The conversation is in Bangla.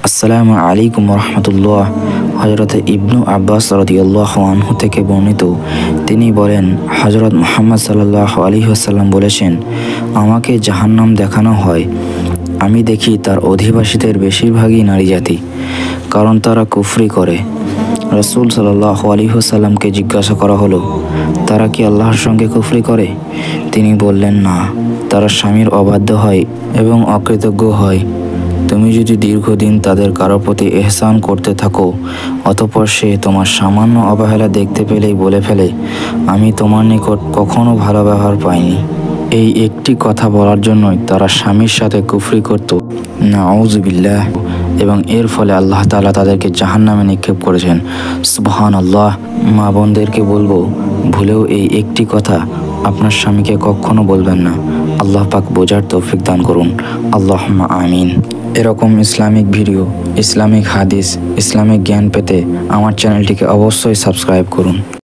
আসসালামু আলাইকুম রহমতুল্লাহ। হযরত ইবনু আব্বাস রাদিয়াল্লাহু আনহু থেকে বর্ণিত, তিনি বলেন, হযরত মুহাম্মদ সাল্লাল্লাহু আলাইহি ওয়াসাল্লাম বলেছেন, আমাকে জাহান্নাম দেখানো হয়, আমি দেখি তার অধিবাসীদের বেশিরভাগই নারী জাতি, কারণ তারা কুফরি করে। রাসূল সাল্লাল্লাহু আলাইহি ওয়াসাল্লামকে জিজ্ঞাসা করা হলো, তারা কি আল্লাহর সঙ্গে কুফরি করে? তিনি বললেন, না, তারা স্বামীর অবাধ্য হয় এবং অকৃতজ্ঞ হয়। তুমি যদি দীর্ঘদিন তাদের কারো প্রতি ইহসান করতে থাকো, অতঃপর সে তোমার সামান্য অবহেলা দেখতে পেলেই বলে ফেলে, আমি তোমার নিকট কখনো ভালো ব্যবহার পাইনি। এই একটি কথা বলার জন্যই তারা স্বামীর সাথে কুফরি করত, নাউযুবিল্লাহ, এবং এর ফলে আল্লাহ তাআলা তাদেরকে জাহান্নামে নিক্ষেপ করেছেন। সুবহানাল্লাহ। মা বোনদেরকে বলবো, ভুলেও এই একটি কথা আপনার স্বামীকে কখনো বলবেন না। আল্লাহ পাক বোঝার তৌফিক দান করুন, আল্লাহুম্মা আমিন। এরকম ইসলামিক ভিডিও, ইসলামিক হাদিস, ইসলামিক জ্ঞান পেতে আমার চ্যানেলটিকে অবশ্যই সাবস্ক্রাইব করুন।